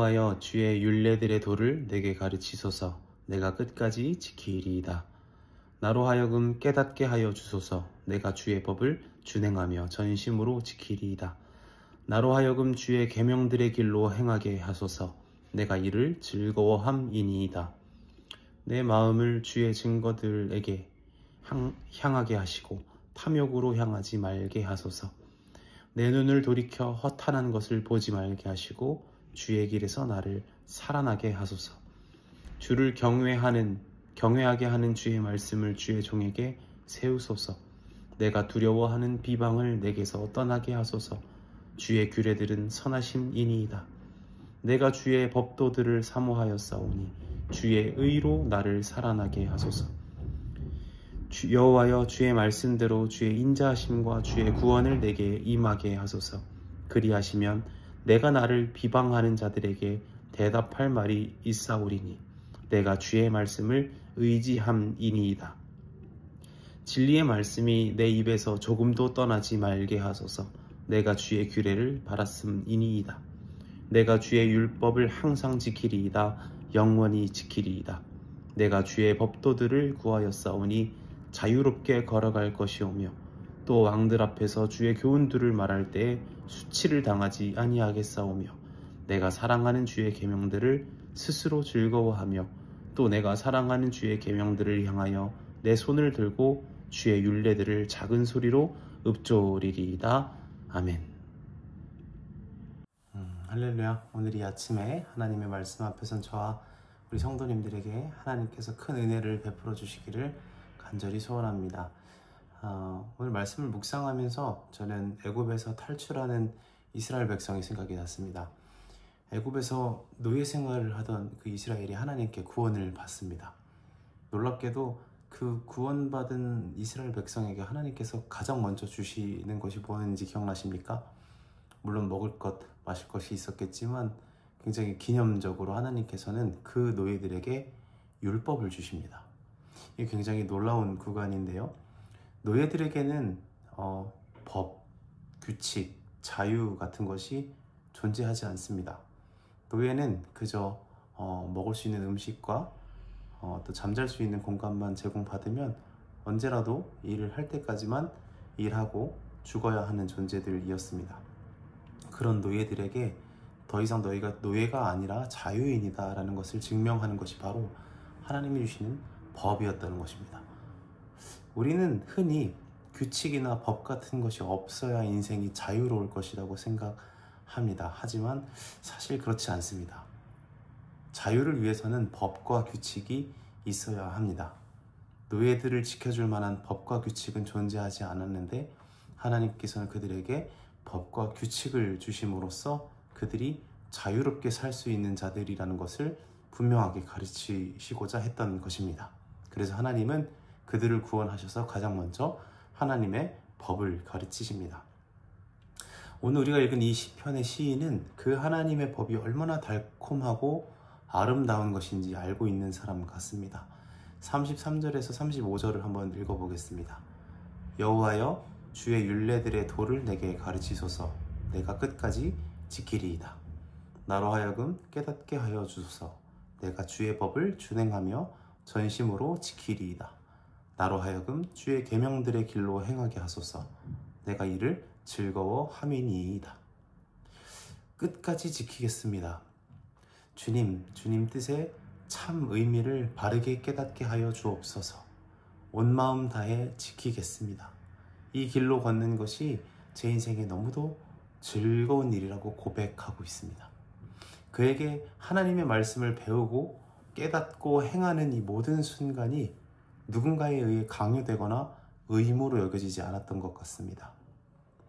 여호와여 주의 율례들의 도를 내게 가르치소서. 내가 끝까지 지키리이다. 나로 하여금 깨닫게 하여 주소서. 내가 주의 법을 준행하며 전심으로 지키리이다. 나로 하여금 주의 계명들의 길로 행하게 하소서. 내가 이를 즐거워함이니이다. 내 마음을 주의 증거들에게 향하게 하시고 탐욕으로 향하지 말게 하소서. 내 눈을 돌이켜 허탄한 것을 보지 말게 하시고 주의 길에서 나를 살아나게 하소서. 주를 경외하게 하는 주의 말씀을 주의 종에게 세우소서. 내가 두려워하는 비방을 내게서 떠나게 하소서. 주의 규례들은 선하심이니이다. 내가 주의 법도들을 사모하였사오니 주의 의로 나를 살아나게 하소서. 여호와여 주의 말씀대로 주의 인자하심과 주의 구원을 내게 임하게 하소서. 그리하시면 내가 나를 비방하는 자들에게 대답할 말이 있사오리니 내가 주의 말씀을 의지함이니이다. 진리의 말씀이 내 입에서 조금도 떠나지 말게 하소서. 내가 주의 규례를 바랐음이니이다. 내가 주의 율법을 항상 지키리이다. 영원히 지키리이다. 내가 주의 법도들을 구하였사오니 자유롭게 걸어갈 것이오며 또 왕들 앞에서 주의 교훈들을 말할 때에 수치를 당하지 아니하겠사오며 내가 사랑하는 주의 계명들을 스스로 즐거워하며 또 내가 사랑하는 주의 계명들을 향하여 내 손을 들고 주의 율례들을 작은 소리로 읊조리리이다. 아멘. 할렐루야. 오늘 이 아침에 하나님의 말씀 앞에선 저와 우리 성도님들에게 하나님께서 큰 은혜를 베풀어 주시기를 간절히 소원합니다. 오늘 말씀을 묵상하면서 저는 애굽에서 탈출하는 이스라엘 백성이 생각이 났습니다. 애굽에서 노예 생활을 하던 그 이스라엘이 하나님께 구원을 받습니다. 놀랍게도 그 구원받은 이스라엘 백성에게 하나님께서 가장 먼저 주시는 것이 뭐였는지 기억나십니까? 물론 먹을 것, 마실 것이 있었겠지만 굉장히 기념적으로 하나님께서는 그 노예들에게 율법을 주십니다. 이게 굉장히 놀라운 구간인데요. 노예들에게는 법, 규칙, 자유 같은 것이 존재하지 않습니다. 노예는 그저 먹을 수 있는 음식과 또 잠잘 수 있는 공간만 제공받으면 언제라도 일을 할 때까지만 일하고 죽어야 하는 존재들이었습니다. 그런 노예들에게 더 이상 너희가 노예가 아니라 자유인이다 라는 것을 증명하는 것이 바로 하나님이 주시는 법이었다는 것입니다. 우리는 흔히 규칙이나 법 같은 것이 없어야 인생이 자유로울 것이라고 생각합니다. 하지만 사실 그렇지 않습니다. 자유를 위해서는 법과 규칙이 있어야 합니다. 노예들을 지켜줄 만한 법과 규칙은 존재하지 않았는데 하나님께서는 그들에게 법과 규칙을 주심으로써 그들이 자유롭게 살 수 있는 자들이라는 것을 분명하게 가르치시고자 했던 것입니다. 그래서 하나님은 그들을 구원하셔서 가장 먼저 하나님의 법을 가르치십니다. 오늘 우리가 읽은 이 시편의 시인은 그 하나님의 법이 얼마나 달콤하고 아름다운 것인지 알고 있는 사람 같습니다. 33절에서 35절을 한번 읽어보겠습니다. 여호와여 주의 율례들의 도를 내게 가르치소서. 내가 끝까지 지키리이다. 나로 하여금 깨닫게 하여 주소서. 내가 주의 법을 준행하며 전심으로 지키리이다. 나로 하여금 주의 계명들의 길로 행하게 하소서. 내가 이를 즐거워함이니이다. 끝까지 지키겠습니다. 주님 뜻의 참 의미를 바르게 깨닫게 하여 주옵소서. 온 마음 다해 지키겠습니다. 이 길로 걷는 것이 제 인생에 너무도 즐거운 일이라고 고백하고 있습니다. 그에게 하나님의 말씀을 배우고 깨닫고 행하는 이 모든 순간이 누군가에 의해 강요되거나 의무로 여겨지지 않았던 것 같습니다.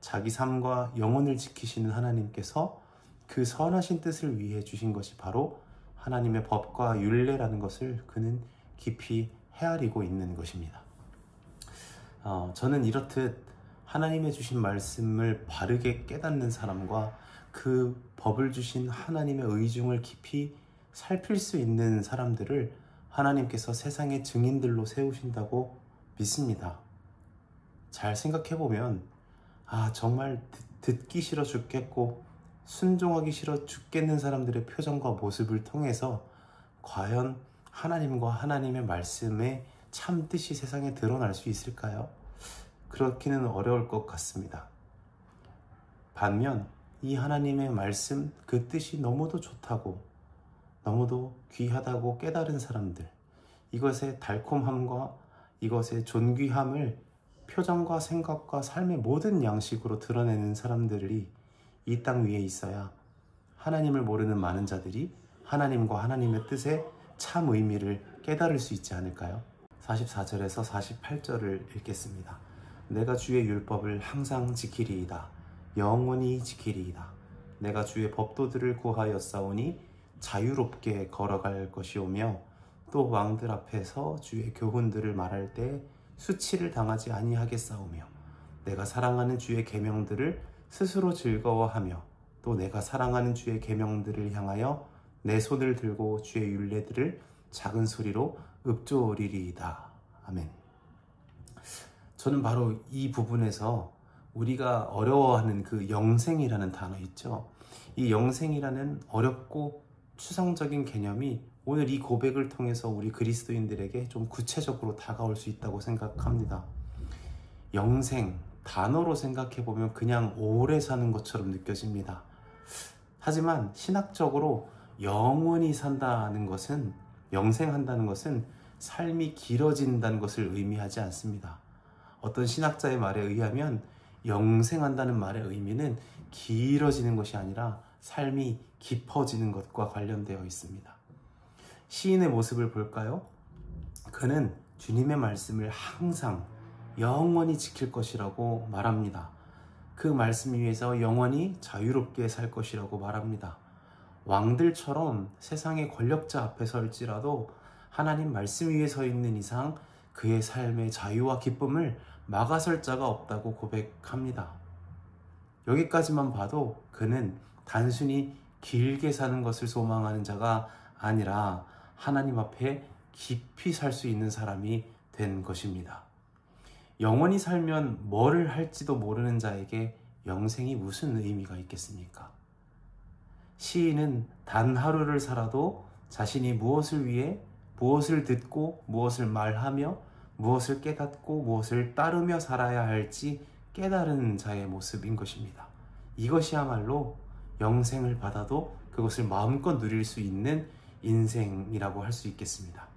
자기 삶과 영혼을 지키시는 하나님께서 그 선하신 뜻을 위해 주신 것이 바로 하나님의 법과 율례라는 것을 그는 깊이 헤아리고 있는 것입니다. 저는 이렇듯 하나님의 주신 말씀을 바르게 깨닫는 사람과 그 법을 주신 하나님의 의중을 깊이 살필 수 있는 사람들을 하나님께서 세상의 증인들로 세우신다고 믿습니다. 잘 생각해보면 정말 듣기 싫어 죽겠고 순종하기 싫어 죽겠는 사람들의 표정과 모습을 통해서 과연 하나님과 하나님의 말씀의 참 뜻이 세상에 드러날 수 있을까요? 그렇기는 어려울 것 같습니다. 반면 이 하나님의 말씀, 그 뜻이 너무도 좋다고, 너무도 귀하다고 깨달은 사람들, 이것의 달콤함과 이것의 존귀함을 표정과 생각과 삶의 모든 양식으로 드러내는 사람들이 이 땅 위에 있어야 하나님을 모르는 많은 자들이 하나님과 하나님의 뜻의 참 의미를 깨달을 수 있지 않을까요? 44절에서 48절을 읽겠습니다. 내가 주의 율법을 항상 지키리이다. 영원히 지키리이다. 내가 주의 법도들을 구하였사오니 자유롭게 걸어갈 것이오며 또 왕들 앞에서 주의 교훈들을 말할 때 수치를 당하지 아니하겠사오며 내가 사랑하는 주의 계명들을 스스로 즐거워하며 또 내가 사랑하는 주의 계명들을 향하여 내 손을 들고 주의 율례들을 작은 소리로 읊조리리이다. 아멘. 저는 바로 이 부분에서 우리가 어려워하는 그 영생이라는 단어 있죠. 이 영생이라는 어렵고 추상적인 개념이 오늘 이 고백을 통해서 우리 그리스도인들에게 좀 구체적으로 다가올 수 있다고 생각합니다. 영생, 단어로 생각해보면 그냥 오래 사는 것처럼 느껴집니다. 하지만 신학적으로 영원히 산다는 것은, 영생한다는 것은 삶이 길어진다는 것을 의미하지 않습니다. 어떤 신학자의 말에 의하면 영생한다는 말의 의미는 길어지는 것이 아니라 삶이 깊어지는 것과 관련되어 있습니다. 시인의 모습을 볼까요? 그는 주님의 말씀을 항상 영원히 지킬 것이라고 말합니다. 그 말씀 위에서 영원히 자유롭게 살 것이라고 말합니다. 왕들처럼 세상의 권력자 앞에 설지라도 하나님 말씀 위에 서 있는 이상 그의 삶의 자유와 기쁨을 막아설 자가 없다고 고백합니다. 여기까지만 봐도 그는 단순히 길게 사는 것을 소망하는 자가 아니라 하나님 앞에 깊이 살 수 있는 사람이 된 것입니다. 영원히 살면 뭐를 할지도 모르는 자에게 영생이 무슨 의미가 있겠습니까? 시인은 단 하루를 살아도 자신이 무엇을 위해, 무엇을 듣고, 무엇을 말하며, 무엇을 깨닫고, 무엇을 따르며 살아야 할지 깨달은 자의 모습인 것입니다. 이것이야말로 영생을 받아도 그것을 마음껏 누릴 수 있는 인생이라고 할 수 있겠습니다.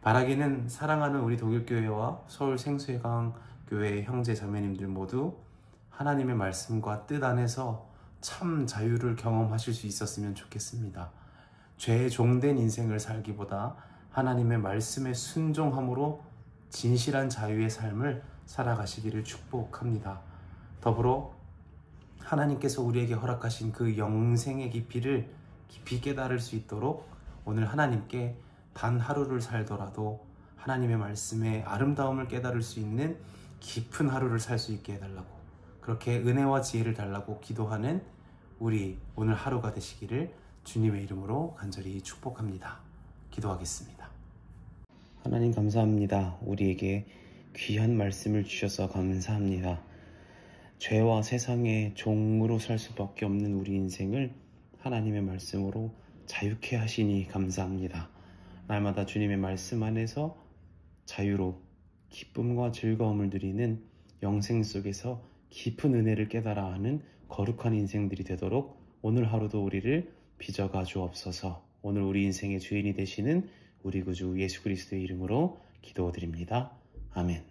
바라기는 사랑하는 우리 독일교회와 서울 생수회강교회의 형제 자매님들 모두 하나님의 말씀과 뜻 안에서 참 자유를 경험하실 수 있었으면 좋겠습니다. 죄에 종된 인생을 살기보다 하나님의 말씀에 순종함으로 진실한 자유의 삶을 살아가시기를 축복합니다. 더불어 하나님께서 우리에게 허락하신 그 영생의 깊이를 깊이 깨달을 수 있도록 오늘 하나님께 단 하루를 살더라도 하나님의 말씀의 아름다움을 깨달을 수 있는 깊은 하루를 살 수 있게 해달라고, 그렇게 은혜와 지혜를 달라고 기도하는 우리 오늘 하루가 되시기를 주님의 이름으로 간절히 축복합니다. 기도하겠습니다. 하나님 감사합니다. 우리에게 귀한 말씀을 주셔서 감사합니다. 죄와 세상의 종으로 살 수밖에 없는 우리 인생을 하나님의 말씀으로 자유케 하시니 감사합니다. 날마다 주님의 말씀 안에서 자유로 기쁨과 즐거움을 누리는 영생 속에서 깊은 은혜를 깨달아 하는 거룩한 인생들이 되도록 오늘 하루도 우리를 빚어가 주옵소서. 오늘 우리 인생의 주인이 되시는 우리 구주 예수 그리스도의 이름으로 기도드립니다. 아멘.